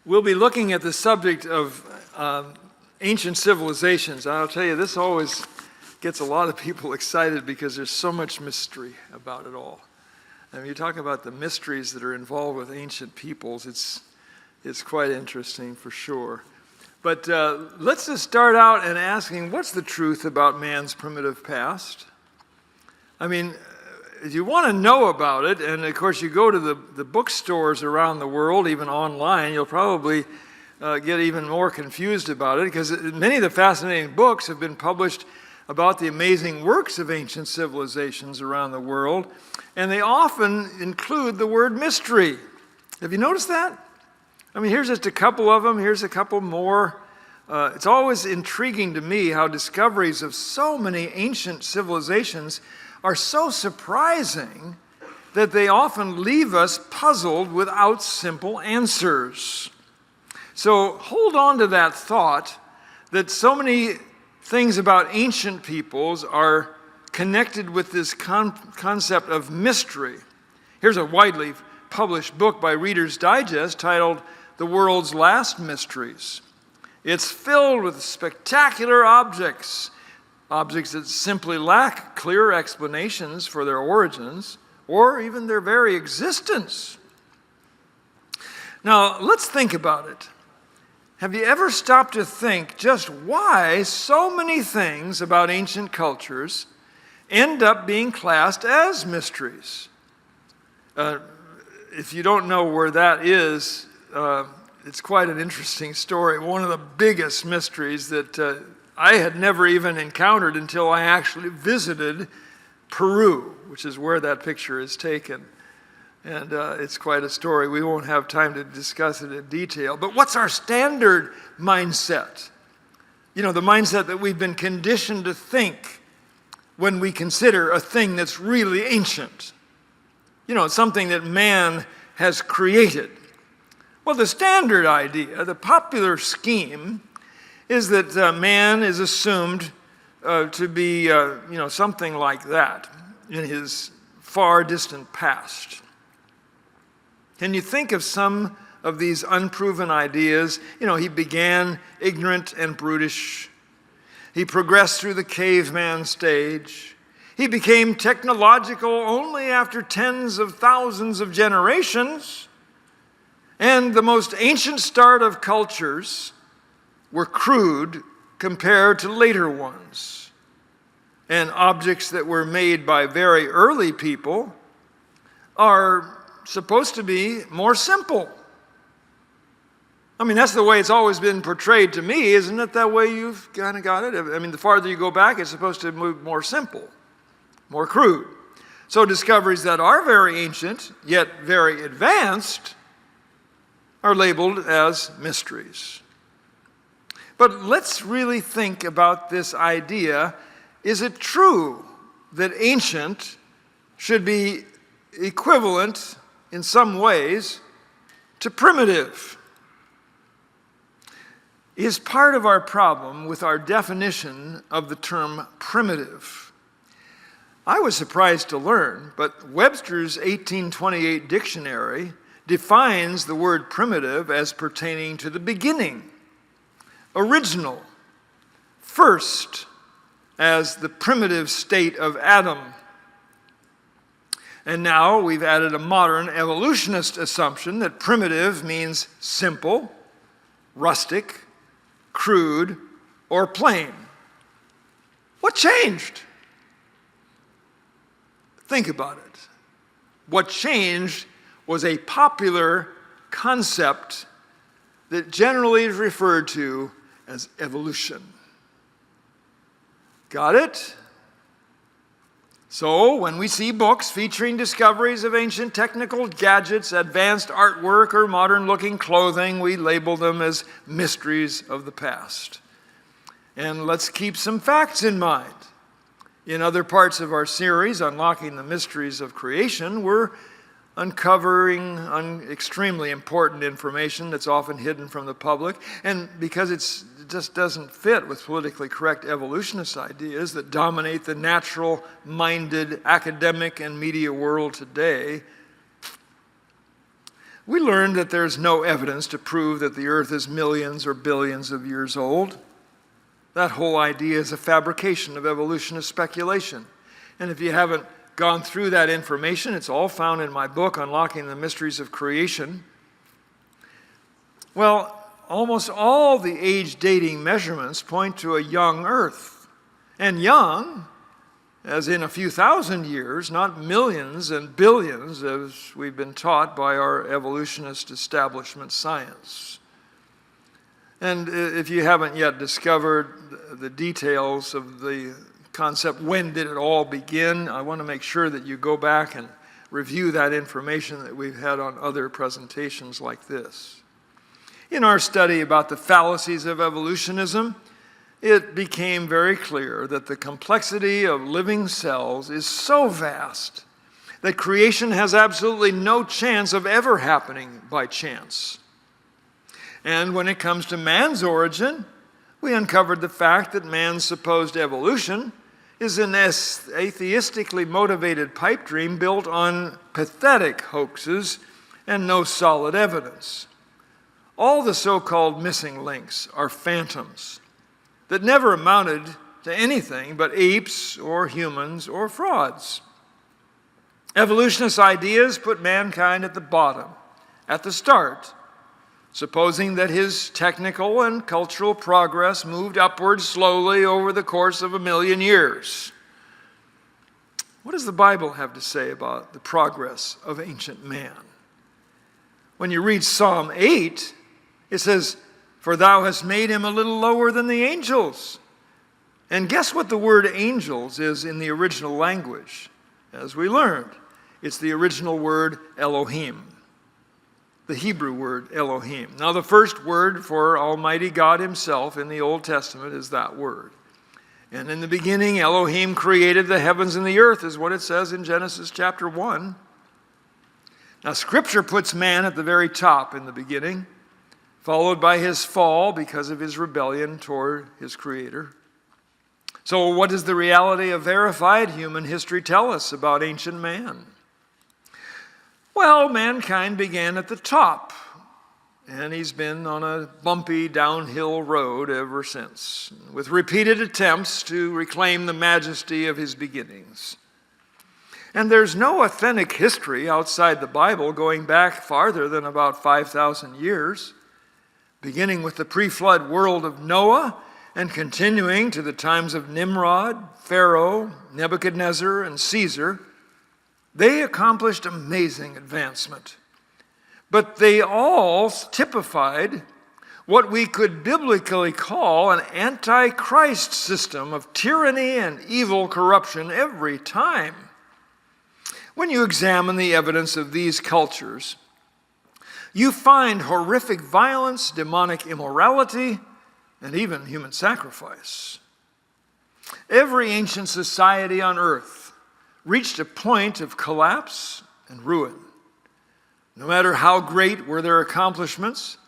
We'll be looking at the subject of ancient civilizations. I'll tell you, this always gets a lot of people excited because there's so much mystery about it all. I mean, you talk about the mysteries that are involved with ancient peoples, it's quite interesting for sure. But let's just start out and asking, what's the truth about man's primitive past? I mean, if you want to know about it, and of course you go to the bookstores around the world, even online, you'll probably get even more confused about it, because many of the fascinating books have been published about the amazing works of ancient civilizations around the world, and they often include the word mystery. Have you noticed that? I mean, here's just a couple of them, here's a couple more. It's always intriguing to me how discoveries of so many ancient civilizations are so surprising that they often leave us puzzled without simple answers. So hold on to that thought that so many things about ancient peoples are connected with this concept of mystery. Here's a widely published book by Reader's Digest titled The World's Last Mysteries. It's filled with spectacular objects that simply lack clear explanations for their origins or even their very existence. Now, let's think about it. Have you ever stopped to think just why so many things about ancient cultures end up being classed as mysteries? If you don't know where that is, it's quite an interesting story. One of the biggest mysteries that I had never even encountered until I actually visited Peru, which is where that picture is taken. And it's quite a story. We won't have time to discuss it in detail. But what's our standard mindset? You know, the mindset that we've been conditioned to think when we consider a thing that's really ancient. You know, something that man has created. Well, the standard idea, the popular scheme, is that man is assumed to be, something like that in his far distant past. Can you think of some of these unproven ideas? You know, he began ignorant and brutish. He progressed through the caveman stage. He became technological only after tens of thousands of generations. And the most ancient start of cultures were crude compared to later ones. And objects that were made by very early people are supposed to be more simple. I mean, that's the way it's always been portrayed to me. Isn't it that way you've kind of got it? I mean, the farther you go back, it's supposed to move more simple, more crude. So discoveries that are very ancient, yet very advanced, are labeled as mysteries. But let's really think about this idea. Is it true that ancient should be equivalent in some ways to primitive? Is part of our problem with our definition of the term primitive. I was surprised to learn, but Webster's 1828 dictionary defines the word primitive as pertaining to the beginning, original, first, as the primitive state of Adam. And now we've added a modern evolutionist assumption that primitive means simple, rustic, crude, or plain. What changed? Think about it. What changed was a popular concept that generally is referred to as evolution. Got it? So, when we see books featuring discoveries of ancient technical gadgets, advanced artwork, or modern-looking clothing, we label them as mysteries of the past. And let's keep some facts in mind. In other parts of our series, Unlocking the Mysteries of Creation, we're uncovering extremely important information that's often hidden from the public. And because it just doesn't fit with politically correct evolutionist ideas that dominate the natural-minded academic and media world today, We learned that there's no evidence to prove that the earth is millions or billions of years old. That whole idea is a fabrication of evolutionist speculation. And if you haven't gone through that information, it's all found in my book, Unlocking the Mysteries of Creation. Well, almost all the age dating measurements point to a young earth. And young, as in a few thousand years, not millions and billions, as we've been taught by our evolutionist establishment science. And if you haven't yet discovered the details of the concept, when did it all begin, I want to make sure that you go back and review that information that we've had on other presentations like this. In our study about the fallacies of evolutionism, it became very clear that the complexity of living cells is so vast that creation has absolutely no chance of ever happening by chance. And when it comes to man's origin, we uncovered the fact that man's supposed evolution is an atheistically motivated pipe dream built on pathetic hoaxes and no solid evidence. All the so-called missing links are phantoms that never amounted to anything but apes or humans or frauds. Evolutionist ideas put mankind at the bottom, at the start, supposing that his technical and cultural progress moved upward slowly over the course of 1,000,000 years. What does the Bible have to say about the progress of ancient man? When you read Psalm 8, it says, "For thou hast made him a little lower than the angels." And guess what the word angels is in the original language? As we learned, it's the original word Elohim, the Hebrew word Elohim. Now, the first word for Almighty God himself in the Old Testament is that word. And in the beginning, Elohim created the heavens and the earth, is what it says in Genesis chapter 1. Now, Scripture puts man at the very top in the beginning, followed by his fall because of his rebellion toward his Creator. So what does the reality of verified human history tell us about ancient man? Well, mankind began at the top, and he's been on a bumpy downhill road ever since, with repeated attempts to reclaim the majesty of his beginnings. And there's no authentic history outside the Bible going back farther than about 5,000 years. Beginning with the pre-flood world of Noah and continuing to the times of Nimrod, Pharaoh, Nebuchadnezzar, and Caesar, they accomplished amazing advancement. But they all typified what we could biblically call an anti-Christ system of tyranny and evil corruption every time. When you examine the evidence of these cultures, you find horrific violence, demonic immorality, and even human sacrifice. Every ancient society on earth reached a point of collapse and ruin. No matter how great were their accomplishments,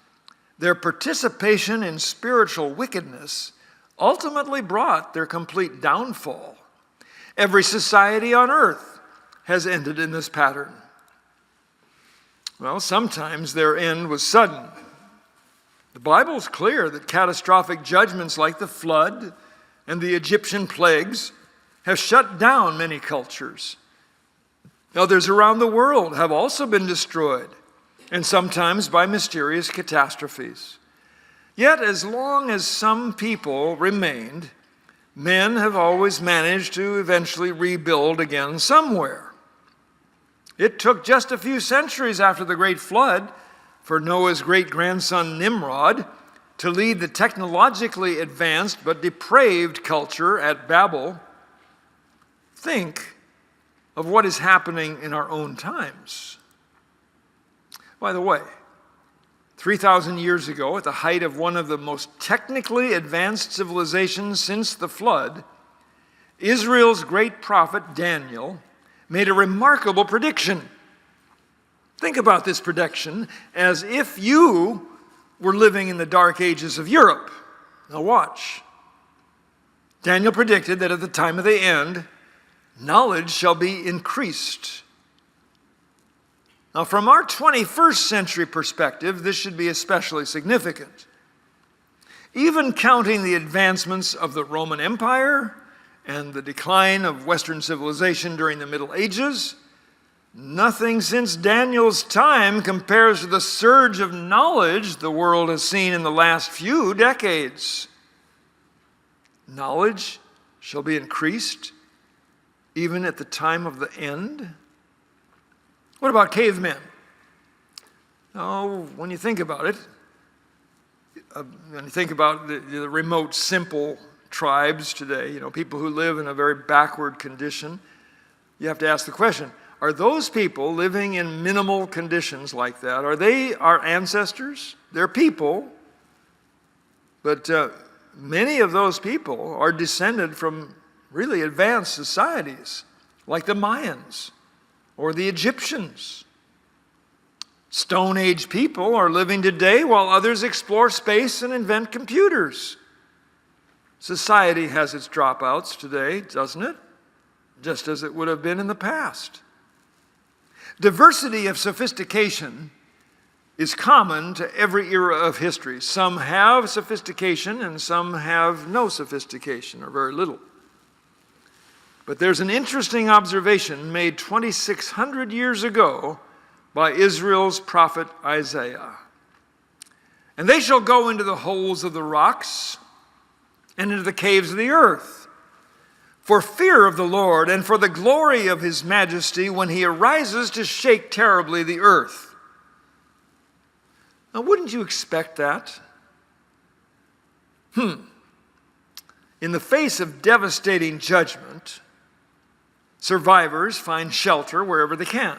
their participation in spiritual wickedness ultimately brought their complete downfall. Every society on earth has ended in this pattern. Well, sometimes their end was sudden. The Bible is clear that catastrophic judgments like the flood and the Egyptian plagues have shut down many cultures. Others around the world have also been destroyed, and sometimes by mysterious catastrophes. Yet, as long as some people remained, men have always managed to eventually rebuild again somewhere. It took just a few centuries after the Great Flood for Noah's great-grandson Nimrod to lead the technologically advanced but depraved culture at Babel. Think of what is happening in our own times. By the way, 3,000 years ago, at the height of one of the most technically advanced civilizations since the flood, Israel's great prophet Daniel made a remarkable prediction. Think about this prediction as if you were living in the dark ages of Europe. Now watch. Daniel predicted that at the time of the end, knowledge shall be increased. Now, from our 21st century perspective, this should be especially significant. Even counting the advancements of the Roman Empire and the decline of Western civilization during the Middle Ages, nothing since Daniel's time compares to the surge of knowledge the world has seen in the last few decades. Knowledge shall be increased even at the time of the end. What about cavemen? Oh, when you think about it, when you think about the remote, simple tribes today, people who live in a very backward condition, you have to ask the question, are those people living in minimal conditions like that, are they our ancestors? They're people, but many of those people are descended from really advanced societies, like the Mayans or the Egyptians. Stone Age people are living today while others explore space and invent computers. Society has its dropouts today, doesn't it? Just as it would have been in the past. Diversity of sophistication is common to every era of history. Some have sophistication and some have no sophistication, or very little. But there's an interesting observation made 2,600 years ago by Israel's prophet Isaiah. And they shall go into the holes of the rocks and into the caves of the earth, for fear of the Lord and for the glory of his majesty when he arises to shake terribly the earth. Now, wouldn't you expect that? In the face of devastating judgment, survivors find shelter wherever they can.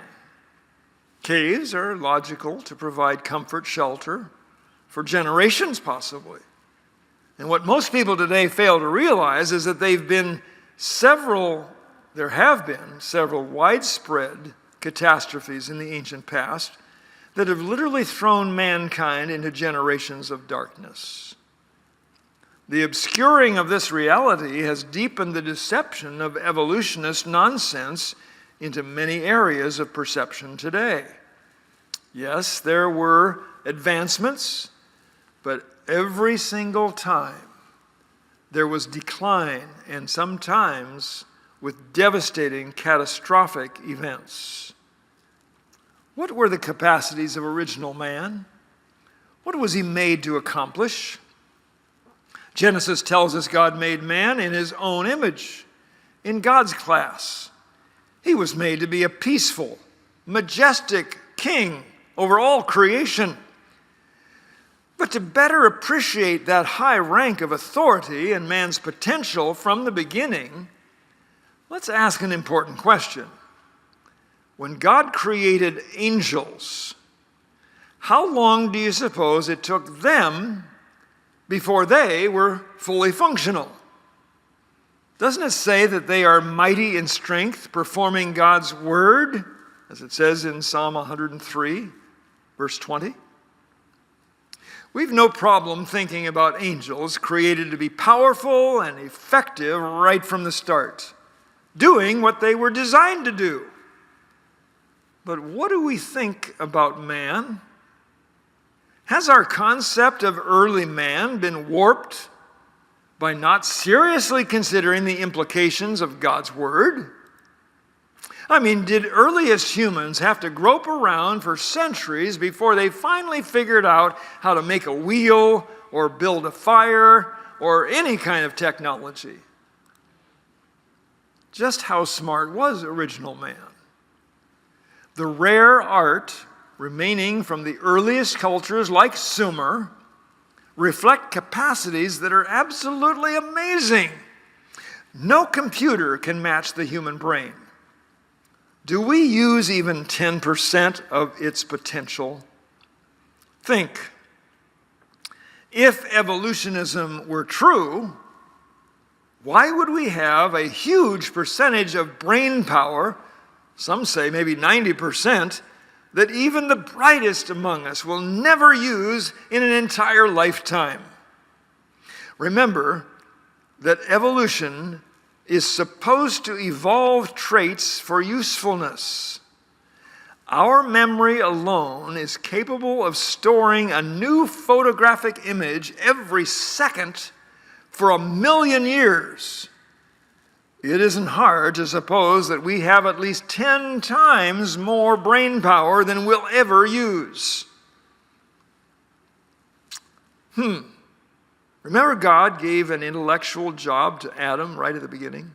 Caves are logical to provide comfort, shelter, for generations possibly. And what most people today fail to realize is that there have been several widespread catastrophes in the ancient past that have literally thrown mankind into generations of darkness. The obscuring of this reality has deepened the deception of evolutionist nonsense into many areas of perception today. Yes, there were advancements, but every single time there was decline, and sometimes with devastating, catastrophic events. What were the capacities of original man? What was he made to accomplish? Genesis tells us God made man in his own image, in God's class. He was made to be a peaceful, majestic king over all creation. But to better appreciate that high rank of authority and man's potential from the beginning, let's ask an important question. When God created angels, how long do you suppose it took them before they were fully functional? Doesn't it say that they are mighty in strength, performing God's word, as it says in Psalm 103, verse 20? We've no problem thinking about angels created to be powerful and effective right from the start, doing what they were designed to do. But what do we think about man? Has our concept of early man been warped by not seriously considering the implications of God's word? I mean, did earliest humans have to grope around for centuries before they finally figured out how to make a wheel or build a fire or any kind of technology? Just how smart was original man? The rare art remaining from the earliest cultures like Sumer reflect capacities that are absolutely amazing. No computer can match the human brain. Do we use even 10% of its potential? Think. If evolutionism were true, why would we have a huge percentage of brain power, some say maybe 90%, that even the brightest among us will never use in an entire lifetime? Remember that evolution is supposed to evolve traits for usefulness. Our memory alone is capable of storing a new photographic image every second for 1,000,000 years. It isn't hard to suppose that we have at least 10 times more brain power than we'll ever use. Remember, God gave an intellectual job to Adam right at the beginning?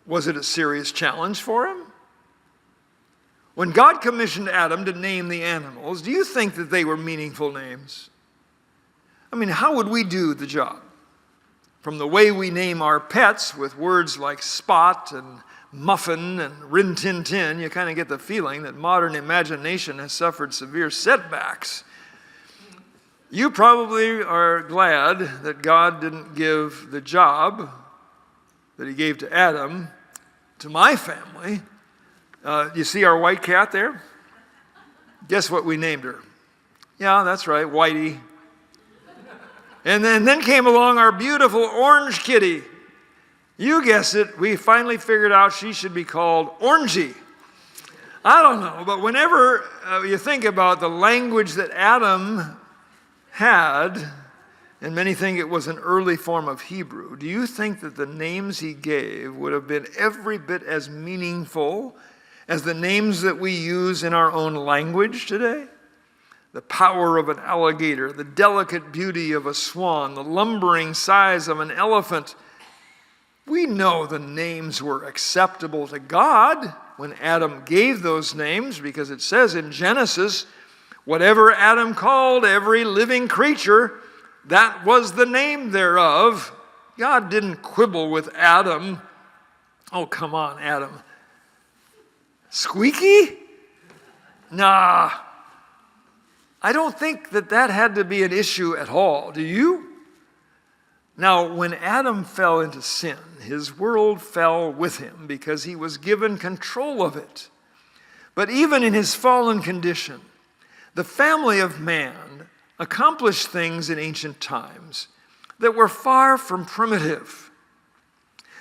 Was it a serious challenge for him? When God commissioned Adam to name the animals, do you think that they were meaningful names? I mean, how would we do the job? From the way we name our pets with words like Spot and Muffin and Rin Tin Tin, you kind of get the feeling that modern imagination has suffered severe setbacks. You probably are glad that God didn't give the job that he gave to Adam to my family. You see our white cat there? Guess what we named her? Yeah, that's right, Whitey. And then came along our beautiful orange kitty. You guessed it, we finally figured out she should be called Orangey. I don't know, but whenever you think about the language that Adam had, and many think it was an early form of Hebrew, do you think that the names he gave would have been every bit as meaningful as the names that we use in our own language today? The power of an alligator, the delicate beauty of a swan, the lumbering size of an elephant. We know the names were acceptable to God when Adam gave those names, because it says in Genesis, whatever Adam called every living creature, that was the name thereof. God didn't quibble with Adam. Oh, come on, Adam. Squeaky? Nah. I don't think that had to be an issue at all. Do you? Now, when Adam fell into sin, his world fell with him because he was given control of it. But even in his fallen condition, the family of man accomplished things in ancient times that were far from primitive.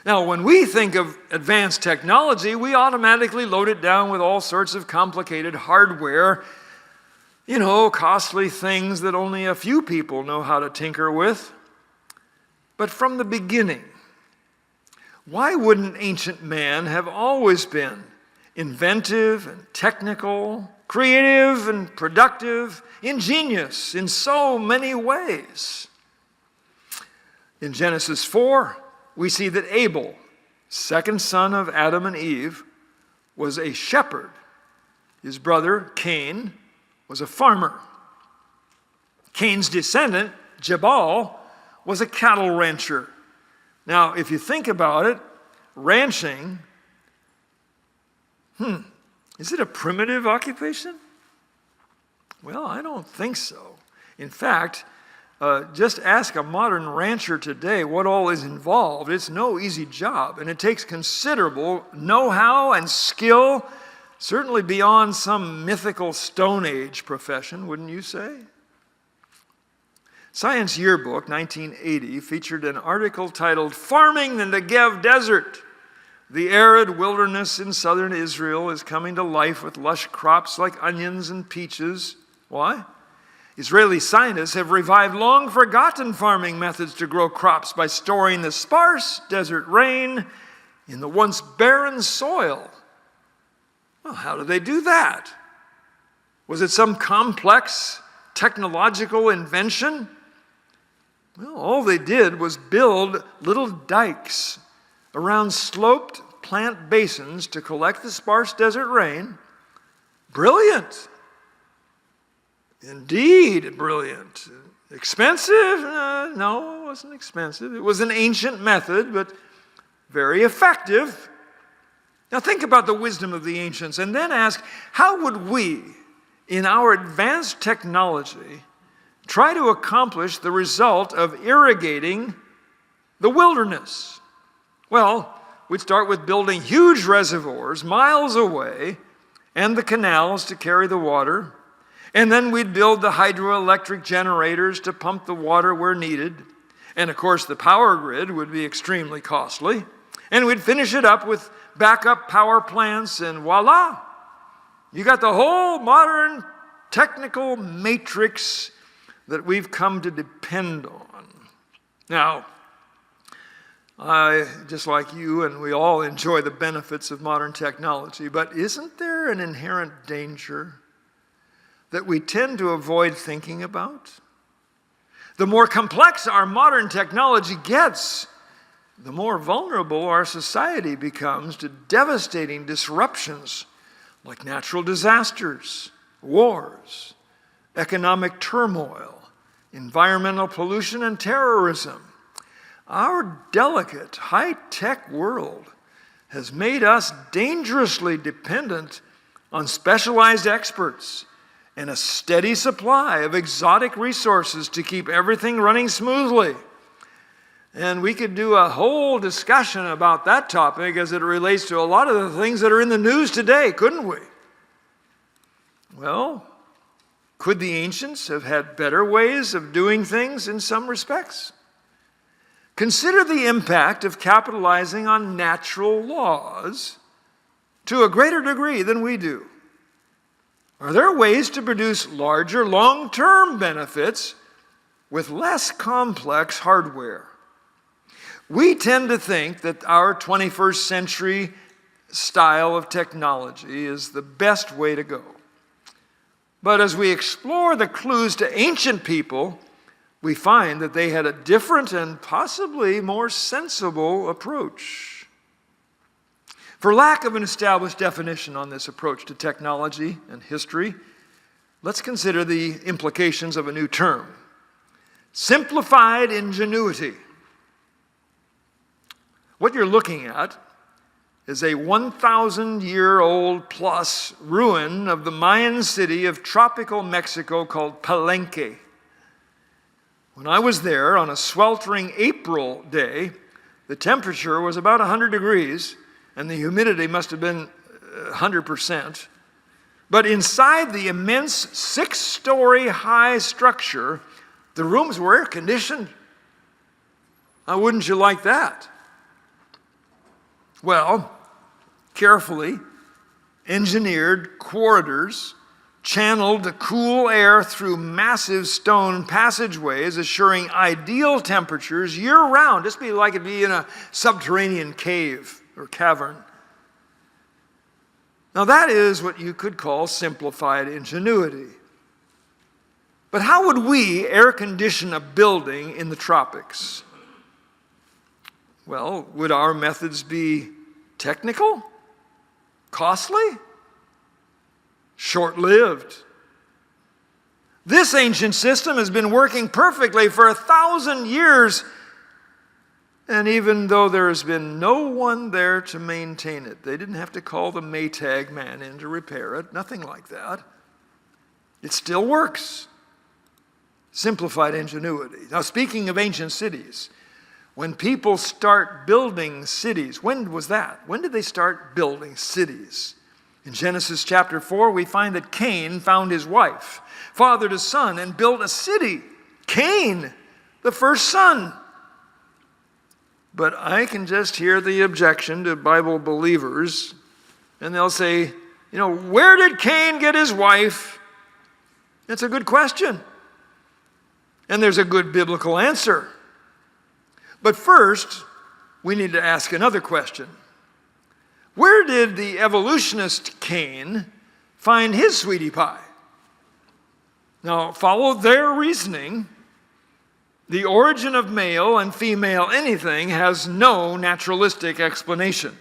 Now, when we think of advanced technology, we automatically load it down with all sorts of complicated hardware, costly things that only a few people know how to tinker with. But from the beginning, why wouldn't ancient man have always been inventive and technical, creative and productive, ingenious in so many ways? In Genesis 4, we see that Abel, second son of Adam and Eve, was a shepherd. His brother, Cain, was a farmer. Cain's descendant, Jabal, was a cattle rancher. Now, if you think about it, ranching, is it a primitive occupation? Well, I don't think so. In fact, just ask a modern rancher today what all is involved. It's no easy job, and it takes considerable know-how and skill, certainly beyond some mythical Stone Age profession, wouldn't you say? Science Yearbook 1980 featured an article titled "Farming in the Negev Desert. The arid wilderness in southern Israel is coming to life with lush crops like onions and peaches." Why? Israeli scientists have revived long-forgotten farming methods to grow crops by storing the sparse desert rain in the once barren soil. Well, how do they do that? Was it some complex technological invention? Well, all they did was build little dikes around sloped plant basins to collect the sparse desert rain. Brilliant. Indeed, brilliant. Expensive? No, it wasn't expensive. It was an ancient method, but very effective. Now think about the wisdom of the ancients and then ask, how would we, in our advanced technology, try to accomplish the result of irrigating the wilderness? Well, we'd start with building huge reservoirs miles away and the canals to carry the water. And then we'd build the hydroelectric generators to pump the water where needed. And of course, the power grid would be extremely costly. And we'd finish it up with backup power plants, and voila, You got the whole modern technical matrix that we've come to depend on. Now, I, just like you, and we all enjoy the benefits of modern technology, but isn't there an inherent danger that we tend to avoid thinking about? The more complex our modern technology gets, the more vulnerable our society becomes to devastating disruptions like natural disasters, wars, economic turmoil, environmental pollution, and terrorism. Our delicate, high-tech world has made us dangerously dependent on specialized experts and a steady supply of exotic resources to keep everything running smoothly. And we could do a whole discussion about that topic as it relates to a lot of the things that are in the news today, couldn't we? Well, could the ancients have had better ways of doing things in some respects? Consider the impact of capitalizing on natural laws to a greater degree than we do. Are there ways to produce larger long-term benefits with less complex hardware? We tend to think that our 21st century style of technology is the best way to go. But as we explore the clues to ancient people, we find that they had a different and possibly more sensible approach. For lack of an established definition on this approach to technology and history, let's consider the implications of a new term: simplified ingenuity. What you're looking at is a 1,000-year-old plus ruin of the Mayan city of tropical Mexico called Palenque. When I was there on a sweltering April day, the temperature was about 100 degrees, and the humidity must have been 100%. But inside the immense 6-story high structure, the rooms were air-conditioned. Now, wouldn't you like that? Well, carefully engineered corridors channeled the cool air through massive stone passageways, assuring ideal temperatures year-round. Just be like it'd be in a subterranean cave or cavern. Now that is what you could call simplified ingenuity. But how would we air condition a building in the tropics? Well, would our methods be technical? Costly? Short-lived? This ancient system has been working perfectly for 1,000 years, and even though there has been no one there to maintain it, they didn't have to call the Maytag man in to repair it, nothing like that. It still works. Simplified ingenuity. Now, speaking of ancient cities, when people start building cities, when was that? When did they start building cities? In Genesis chapter 4, we find that Cain found his wife, fathered a son, and built a city. Cain, the first son. But I can just hear the objection to Bible believers, and they'll say, where did Cain get his wife? That's a good question. And there's a good biblical answer. But first, we need to ask another question. Where did the evolutionist Cain find his sweetie pie? Now, follow their reasoning. The origin of male and female anything has no naturalistic explanation.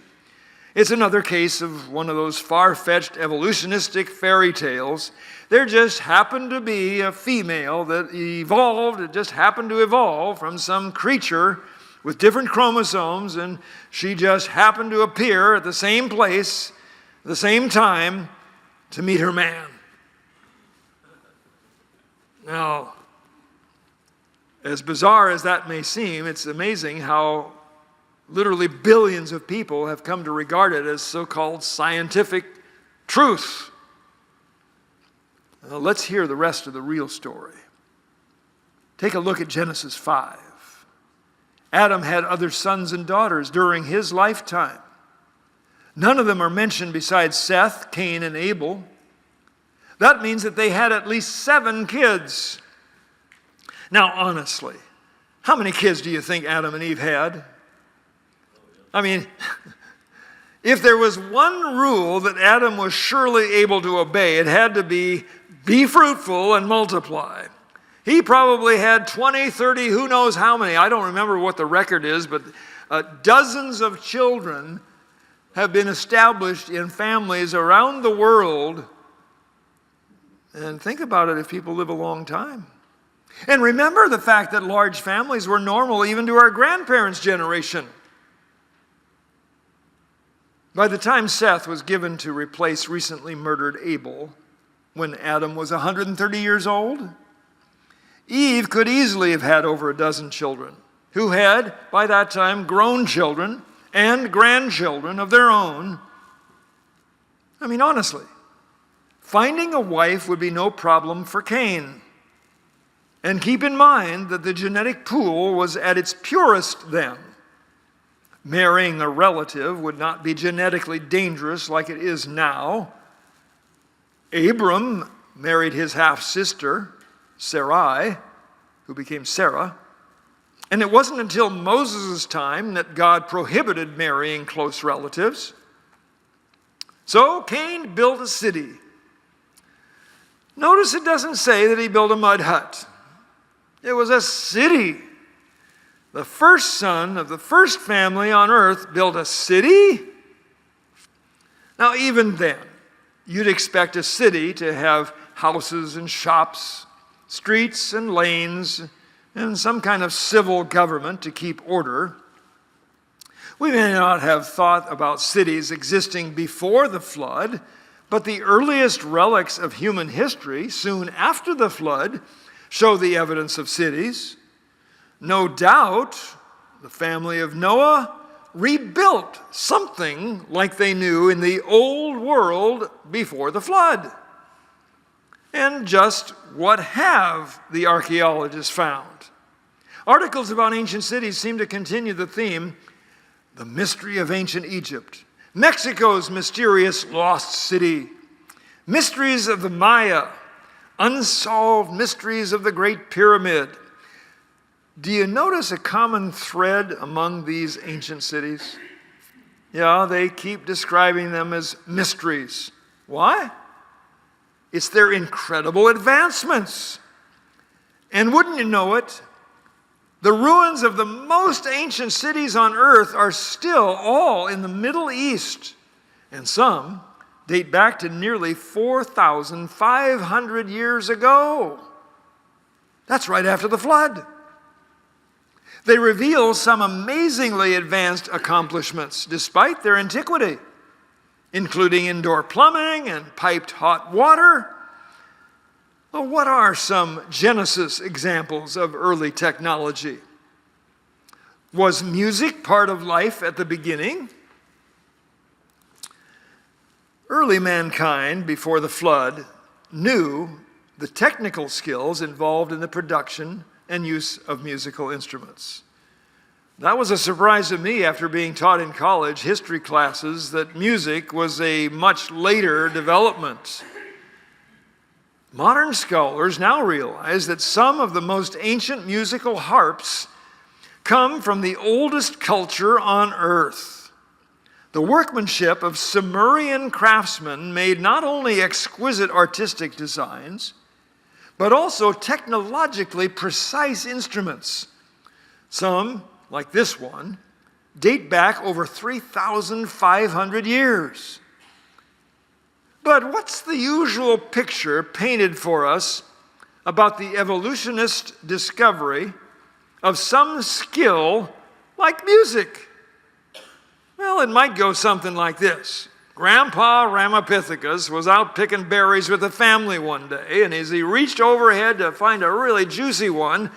It's another case of one of those far-fetched evolutionistic fairy tales. There just happened to be a female that evolved. It just happened to evolve from some creature with different chromosomes, and she just happened to appear at the same place, at the same time, to meet her man. Now, as bizarre as that may seem, it's amazing how literally billions of people have come to regard it as so-called scientific truth. Now, let's hear the rest of the real story. Take a look at Genesis 5. Adam had other sons and daughters during his lifetime. None of them are mentioned besides Seth, Cain, and Abel. That means that they had at least 7 kids. Now, honestly, how many kids do you think Adam and Eve had? I mean, if there was one rule that Adam was surely able to obey, it had to be fruitful and multiply. He probably had 20, 30, who knows how many. I don't remember what the record is, but dozens of children have been established in families around the world. And think about it if people live a long time. And remember the fact that large families were normal even to our grandparents' generation. By the time Seth was given to replace recently murdered Abel, when Adam was 130 years old, Eve could easily have had over a dozen children, who had, by that time, grown children and grandchildren of their own. I mean, honestly, finding a wife would be no problem for Cain. And keep in mind that the genetic pool was at its purest then. Marrying a relative would not be genetically dangerous like it is now. Abram married his half-sister, Sarai, who became Sarah. And it wasn't until Moses' time that God prohibited marrying close relatives. So Cain built a city. Notice it doesn't say that he built a mud hut. It was a city. The first son of the first family on earth built a city? Now, even then, you'd expect a city to have houses and shops, streets and lanes, and some kind of civil government to keep order. We may not have thought about cities existing before the flood, but the earliest relics of human history, soon after the flood, show the evidence of cities. No doubt, the family of Noah rebuilt something like they knew in the old world before the flood. And just what have the archaeologists found? Articles about ancient cities seem to continue the theme, the mystery of ancient Egypt, Mexico's mysterious lost city, mysteries of the Maya, unsolved mysteries of the Great Pyramid. Do you notice a common thread among these ancient cities? Yeah, they keep describing them as mysteries. Why? It's their incredible advancements. And wouldn't you know it, the ruins of the most ancient cities on earth are still all in the Middle East, and some date back to nearly 4,500 years ago. That's right after the flood. They reveal some amazingly advanced accomplishments despite their antiquity, including indoor plumbing and piped hot water. Well, what are some Genesis examples of early technology? Was music part of life at the beginning? Early mankind, before the flood, knew the technical skills involved in the production and use of musical instruments. That was a surprise to me after being taught in college history classes that music was a much later development. Modern scholars now realize that some of the most ancient musical harps come from the oldest culture on earth. The workmanship of Sumerian craftsmen made not only exquisite artistic designs, but also technologically precise instruments. Some, like this one, date back over 3,500 years. But what's the usual picture painted for us about the evolutionist discovery of some skill like music? Well, it might go something like this. Grandpa Ramapithecus was out picking berries with the family one day, and as he reached overhead to find a really juicy one,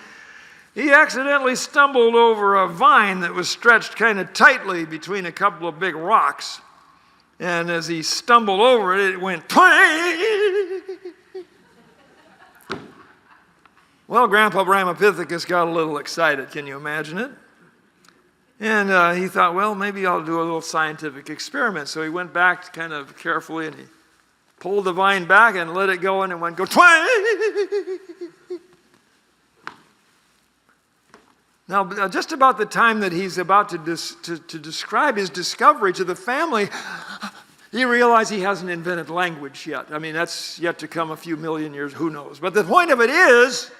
he accidentally stumbled over a vine that was stretched kind of tightly between a couple of big rocks. And as he stumbled over it, it went twang! Well, Grandpa Ramapithecus got a little excited. Can you imagine it? And he thought, well, maybe I'll do a little scientific experiment. So he went back kind of carefully and he pulled the vine back and let it go, and it went go twang. Now, just about the time that he's about to describe his discovery to the family, he realized he hasn't invented language yet. I mean, that's yet to come, a few million years, who knows. But the point of it is,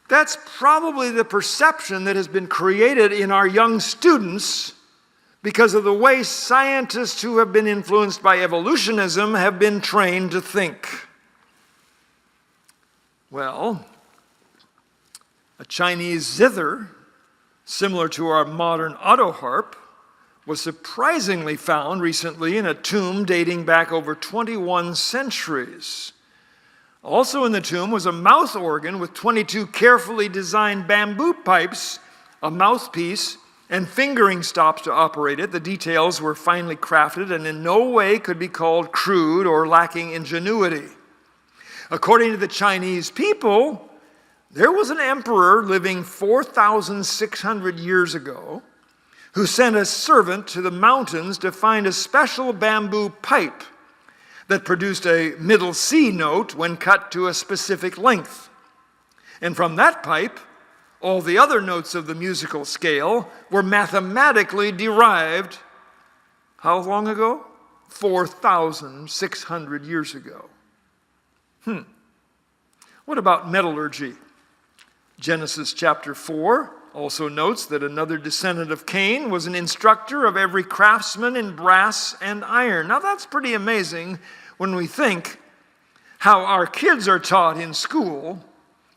that's probably the perception that has been created in our young students because of the way scientists who have been influenced by evolutionism have been trained to think. Well, a Chinese zither, similar to our modern autoharp, was surprisingly found recently in a tomb dating back over 21 centuries. Also in the tomb was a mouth organ with 22 carefully designed bamboo pipes, a mouthpiece, and fingering stops to operate it. The details were finely crafted and in no way could be called crude or lacking ingenuity. According to the Chinese people, there was an emperor living 4,600 years ago who sent a servant to the mountains to find a special bamboo pipe that produced a middle C note when cut to a specific length. And from that pipe, all the other notes of the musical scale were mathematically derived, how long ago? 4,600 years ago. What about metallurgy? Genesis chapter 4 also notes that another descendant of Cain was an instructor of every craftsman in brass and iron. Now that's pretty amazing when we think how our kids are taught in school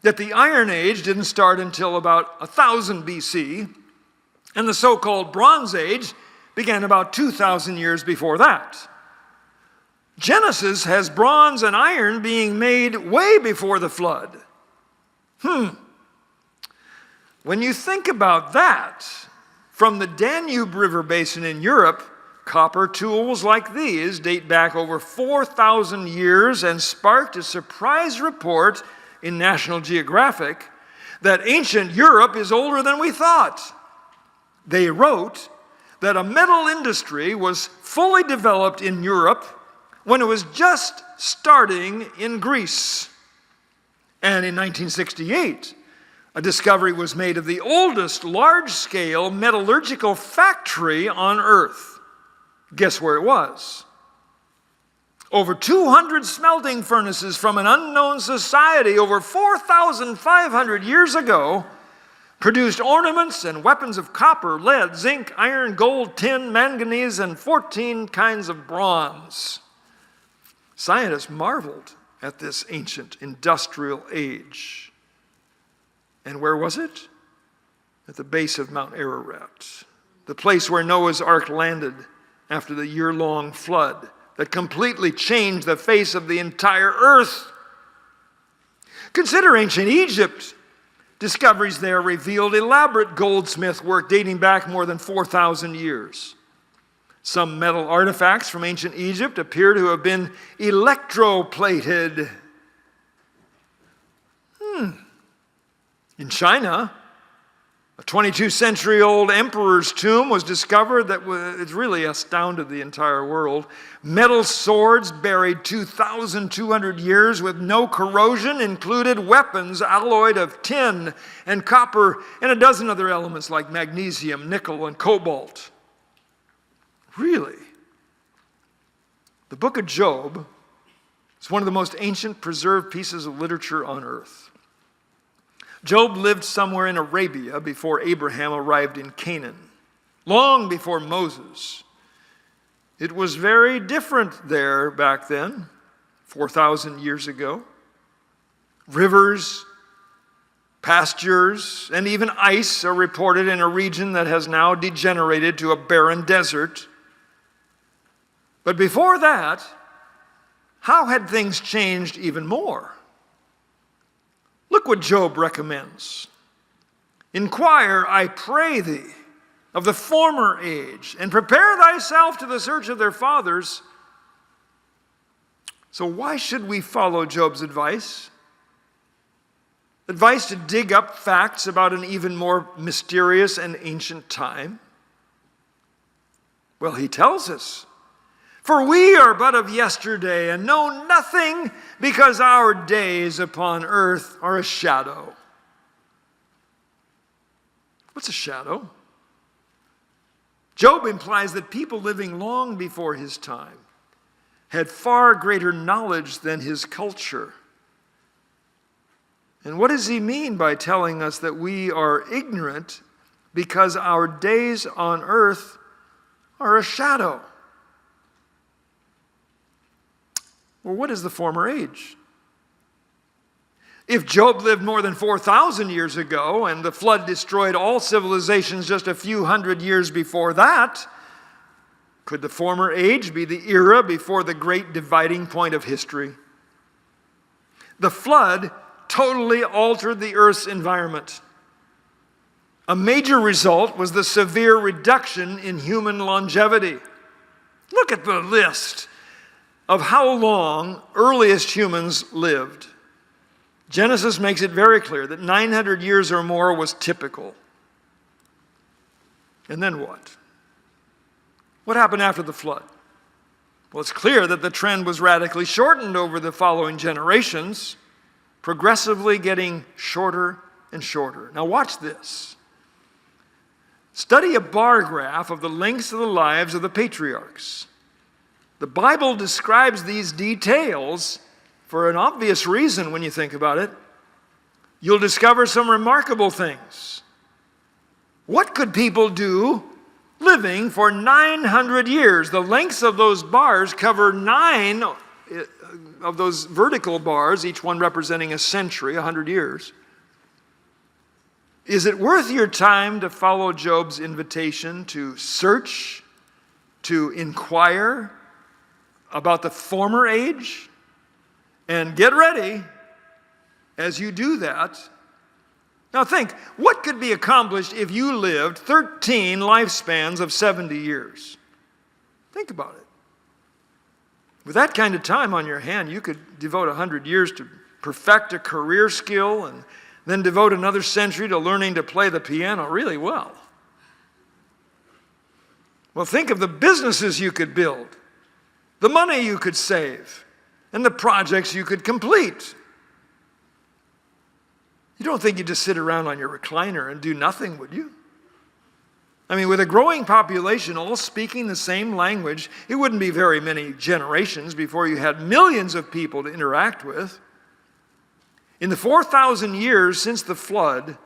that the Iron Age didn't start until about 1000 BC, and the so-called Bronze Age began about 2,000 years before that. Genesis has bronze and iron being made way before the flood. When you think about that, from the Danube River basin in Europe, copper tools like these date back over 4,000 years and sparked a surprise report in National Geographic that ancient Europe is older than we thought. They wrote that a metal industry was fully developed in Europe when it was just starting in Greece. And in 1968, a discovery was made of the oldest large-scale metallurgical factory on Earth. Guess where it was? Over 200 smelting furnaces from an unknown society over 4,500 years ago produced ornaments and weapons of copper, lead, zinc, iron, gold, tin, manganese, and 14 kinds of bronze. Scientists marveled at this ancient industrial age. And where was it? At the base of Mount Ararat, the place where Noah's Ark landed after the year-long flood that completely changed the face of the entire earth. Consider ancient Egypt. Discoveries there revealed elaborate goldsmith work dating back more than 4,000 years. Some metal artifacts from ancient Egypt appear to have been electroplated. In China, a 22-century-old emperor's tomb was discovered that it's really astounded the entire world. Metal swords buried 2,200 years with no corrosion included weapons alloyed of tin and copper and a dozen other elements like magnesium, nickel, and cobalt. Really? The book of Job is one of the most ancient preserved pieces of literature on earth. Job lived somewhere in Arabia before Abraham arrived in Canaan, long before Moses. It was very different there back then, 4,000 years ago. Rivers, pastures, and even ice are reported in a region that has now degenerated to a barren desert. But before that, how had things changed even more? Look what Job recommends. Enquire, I pray thee, of the former age, and prepare thyself to the search of their fathers. So why should we follow Job's advice? Advice to dig up facts about an even more mysterious and ancient time? Well, he tells us. For we are but of yesterday and know nothing, because our days upon earth are a shadow. What's a shadow? Job implies that people living long before his time had far greater knowledge than his culture. And what does he mean by telling us that we are ignorant because our days on earth are a shadow? Well, what is the former age? If Job lived more than 4,000 years ago and the flood destroyed all civilizations just a few hundred years before that, could the former age be the era before the great dividing point of history? The flood totally altered the earth's environment. A major result was the severe reduction in human longevity. Look at the list of how long earliest humans lived. Genesis makes it very clear that 900 years or more was typical. And then what? What happened after the flood? Well, it's clear that the trend was radically shortened over the following generations, progressively getting shorter and shorter. Now watch this. Study a bar graph of the lengths of the lives of the patriarchs. The Bible describes these details for an obvious reason when you think about it. You'll discover some remarkable things. What could people do living for 900 years? The lengths of those bars cover 9 of those vertical bars, each one representing a century, 100 years. Is it worth your time to follow Job's invitation to search, to inquire about the former age? And get ready as you do that. Now think, what could be accomplished if you lived 13 lifespans of 70 years? Think about it. With that kind of time on your hand, you could devote 100 years to perfect a career skill and then devote another century to learning to play the piano really well. Well, think of the businesses you could build, the money you could save, and the projects you could complete. You don't think you'd just sit around on your recliner and do nothing, would you? I mean, with a growing population all speaking the same language, it wouldn't be very many generations before you had millions of people to interact with. In the 4,000 years since the flood,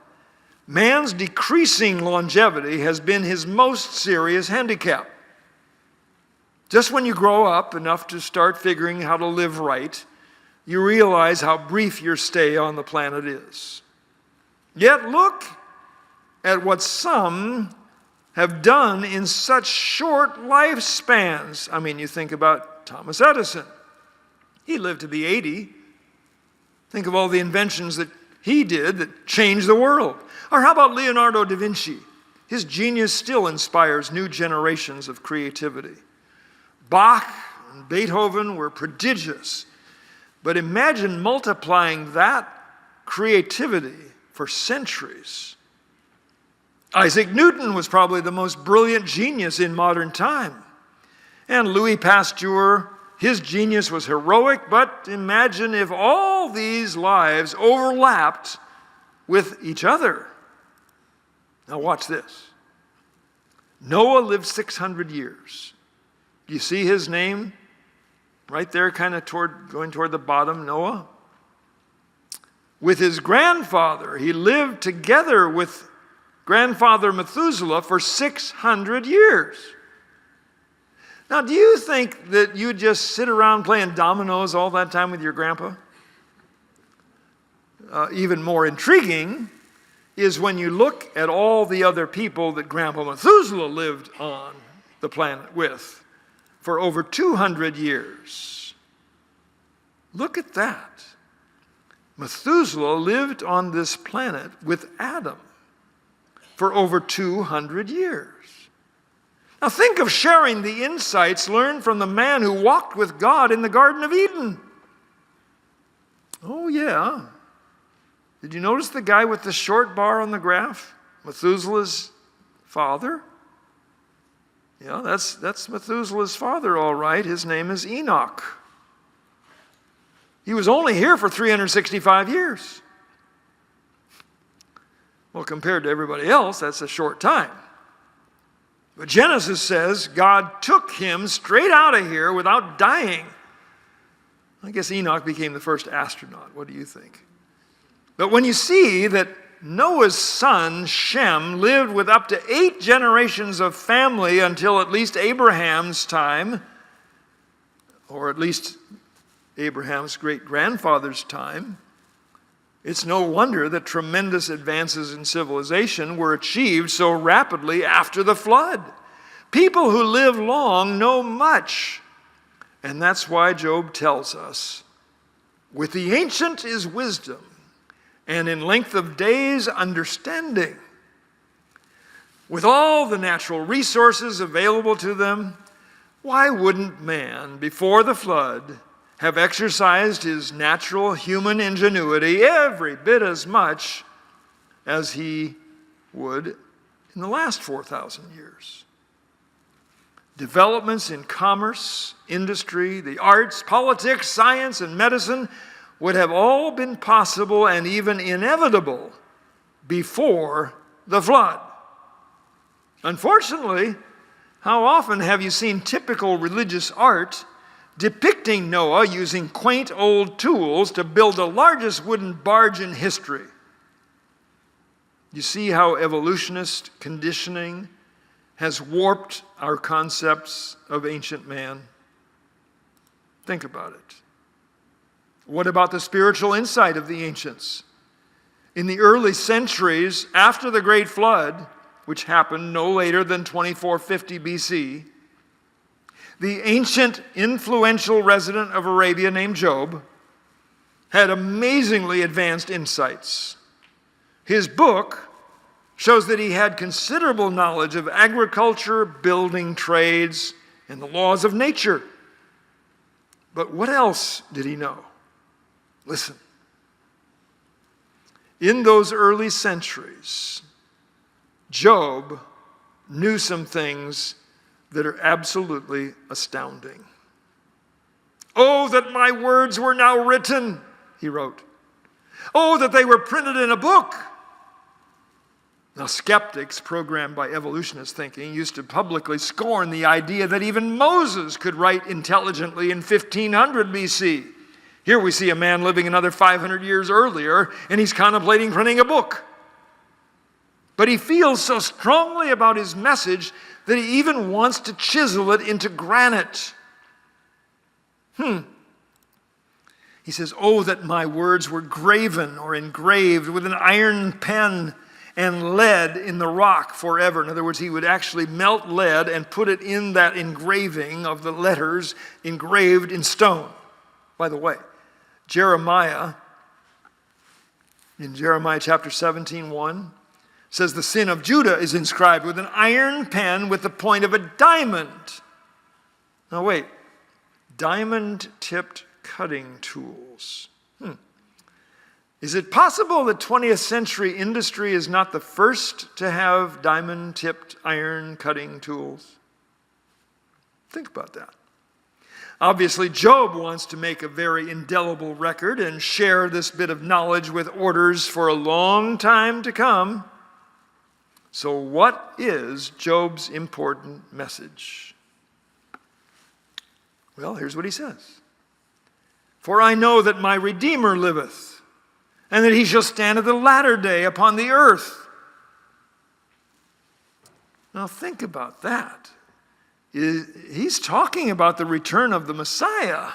man's decreasing longevity has been his most serious handicap. Just when you grow up enough to start figuring how to live right, you realize how brief your stay on the planet is. Yet look at what some have done in such short lifespans. I mean, you think about Thomas Edison. He lived to be 80. Think of all the inventions that he did that changed the world. Or how about Leonardo da Vinci? His genius still inspires new generations of creativity. Bach and Beethoven were prodigious. But imagine multiplying that creativity for centuries. Isaac Newton was probably the most brilliant genius in modern time. And Louis Pasteur, his genius was heroic, but imagine if all these lives overlapped with each other. Now watch this. Noah lived 600 years. Do you see his name right there, kind of going toward the bottom, Noah? With his grandfather, he lived together with grandfather Methuselah for 600 years. Now, do you think that you just sit around playing dominoes all that time with your grandpa? Even more intriguing is when you look at all the other people that Grandpa Methuselah lived on the planet with for over 200 years. Look at that. Methuselah lived on this planet with Adam for over 200 years. Now think of sharing the insights learned from the man who walked with God in the Garden of Eden. Oh yeah. Did you notice the guy with the short bar on the graph? Methuselah's father? Yeah, that's Methuselah's father, all right. His name is Enoch. He was only here for 365 years. Well, compared to everybody else, that's a short time. But Genesis says God took him straight out of here without dying. I guess Enoch became the first astronaut. What do you think? But when you see that Noah's son, Shem, lived with up to 8 generations of family until at least Abraham's time, or at least Abraham's great-grandfather's time, it's no wonder that tremendous advances in civilization were achieved so rapidly after the flood. People who live long know much. And that's why Job tells us, with the ancient is wisdom, and in length of days understanding. With all the natural resources available to them, why wouldn't man, before the flood, have exercised his natural human ingenuity every bit as much as he would in the last 4,000 years? Developments in commerce, industry, the arts, politics, science, and medicine would have all been possible and even inevitable before the flood. Unfortunately, how often have you seen typical religious art depicting Noah using quaint old tools to build the largest wooden barge in history? You see how evolutionist conditioning has warped our concepts of ancient man? Think about it. What about the spiritual insight of the ancients? In the early centuries after the Great Flood, which happened no later than 2450 BC, the ancient influential resident of Arabia named Job had amazingly advanced insights. His book shows that he had considerable knowledge of agriculture, building trades, and the laws of nature. But what else did he know? Listen. In those early centuries, Job knew some things that are absolutely astounding. "Oh, that my words were now written," he wrote. "Oh, that they were printed in a book." Now, skeptics programmed by evolutionist thinking used to publicly scorn the idea that even Moses could write intelligently in 1500 BC. Here we see a man living another 500 years earlier, and he's contemplating printing a book. But he feels so strongly about his message that he even wants to chisel it into granite. He says, "Oh, that my words were graven or engraved with an iron pen and lead in the rock forever." In other words, he would actually melt lead and put it in that engraving of the letters engraved in stone. By the way, Jeremiah, in Jeremiah chapter 17:1, says the sin of Judah is inscribed with an iron pen with the point of a diamond. Now wait, diamond-tipped cutting tools. Is it possible that 20th century industry is not the first to have diamond-tipped iron cutting tools? Think about that. Obviously, Job wants to make a very indelible record and share this bit of knowledge with orders for a long time to come. So what is Job's important message? Well, here's what he says. "For I know that my Redeemer liveth, and that he shall stand at the latter day upon the earth." Now think about that. He's talking about the return of the Messiah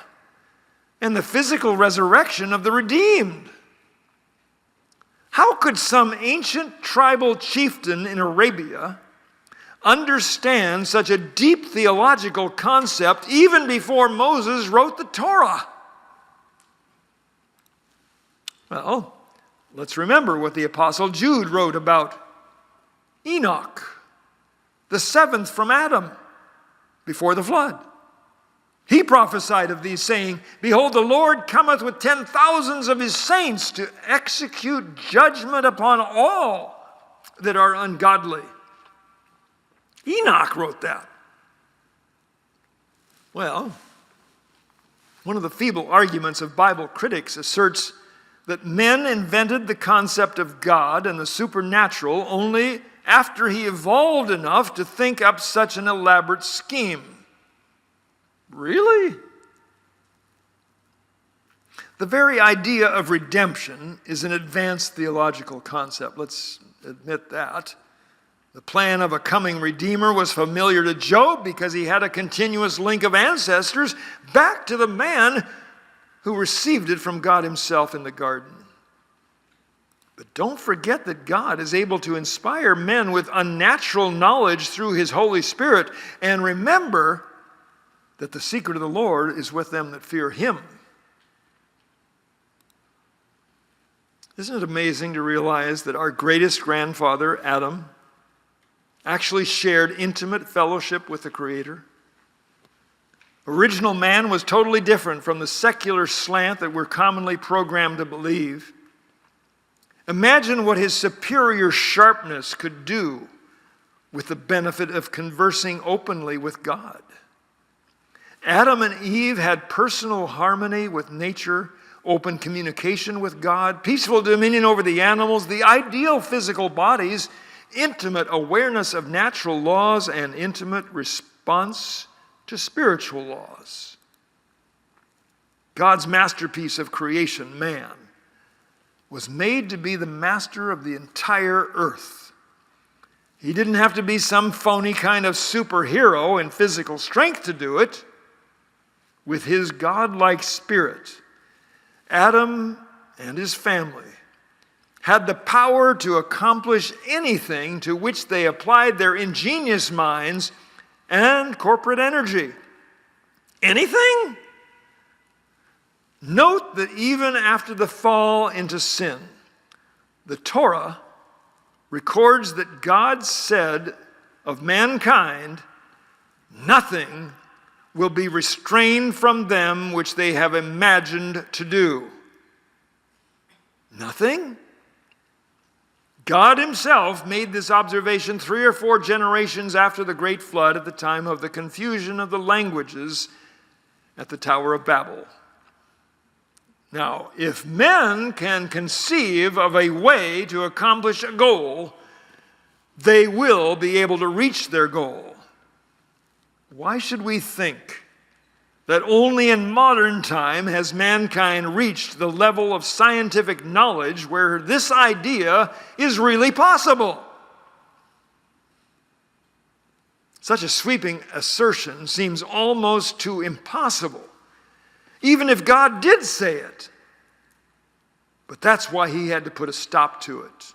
and the physical resurrection of the redeemed. How could some ancient tribal chieftain in Arabia understand such a deep theological concept even before Moses wrote the Torah? Well, let's remember what the Apostle Jude wrote about Enoch, the seventh from Adam, before the flood. He prophesied of these, saying, "Behold, the Lord cometh with 10,000s of his saints to execute judgment upon all that are ungodly." Enoch wrote that. Well, one of the feeble arguments of Bible critics asserts that men invented the concept of God and the supernatural only after he evolved enough to think up such an elaborate scheme. Really? The very idea of redemption is an advanced theological concept. Let's admit that. The plan of a coming Redeemer was familiar to Job because he had a continuous link of ancestors back to the man who received it from God himself in the garden. But don't forget that God is able to inspire men with unnatural knowledge through his Holy Spirit. And remember that the secret of the Lord is with them that fear him. Isn't it amazing to realize that our greatest grandfather, Adam, actually shared intimate fellowship with the Creator? Original man was totally different from the secular slant that we're commonly programmed to believe. Imagine what his superior sharpness could do with the benefit of conversing openly with God. Adam and Eve had personal harmony with nature, open communication with God, peaceful dominion over the animals, the ideal physical bodies, intimate awareness of natural laws, and intimate response to spiritual laws. God's masterpiece of creation, man, was made to be the master of the entire earth. He didn't have to be some phony kind of superhero in physical strength to do it. With his godlike spirit, Adam and his family had the power to accomplish anything to which they applied their ingenious minds and corporate energy. Anything? Note that even after the fall into sin, the Torah records that God said of mankind, nothing will be restrained from them which they have imagined to do. Nothing? God himself made this observation 3 or 4 generations after the great flood at the time of the confusion of the languages at the Tower of Babel. Now, if men can conceive of a way to accomplish a goal, they will be able to reach their goal. Why should we think that only in modern time has mankind reached the level of scientific knowledge where this idea is really possible? Such a sweeping assertion seems almost too impossible, even if God did say it. But that's why he had to put a stop to it.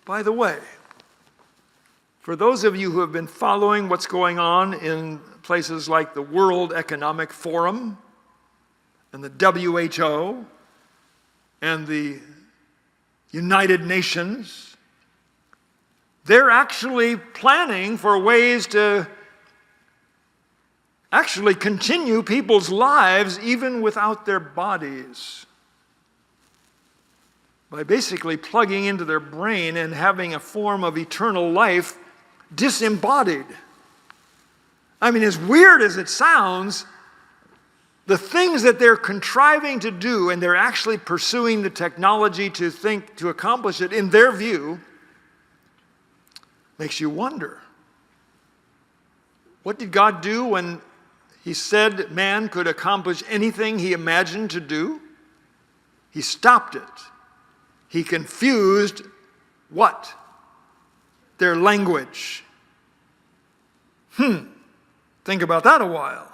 By the way, for those of you who have been following what's going on in places like the World Economic Forum and the WHO and the United Nations, they're actually planning for ways to actually continue people's lives even without their bodies, by basically plugging into their brain and having a form of eternal life disembodied. I mean, as weird as it sounds, the things that they're contriving to do, and they're actually pursuing the technology to accomplish it, in their view, makes you wonder. What did God do when he said man could accomplish anything he imagined to do? He stopped it. He confused what? Their language. Think about that a while.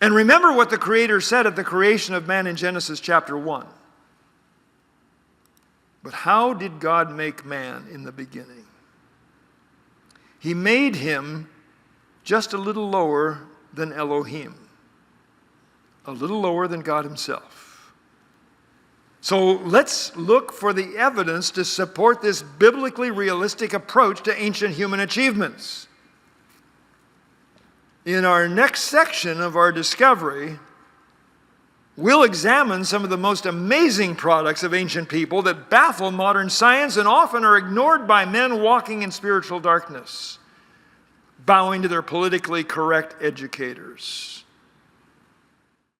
And remember what the Creator said at the creation of man in Genesis chapter 1. But how did God make man in the beginning? He made him just a little lower than Elohim, a little lower than God himself. So let's look for the evidence to support this biblically realistic approach to ancient human achievements. In our next section of our discovery, we'll examine some of the most amazing products of ancient people that baffle modern science and often are ignored by men walking in spiritual darkness. bowing to their politically correct educators.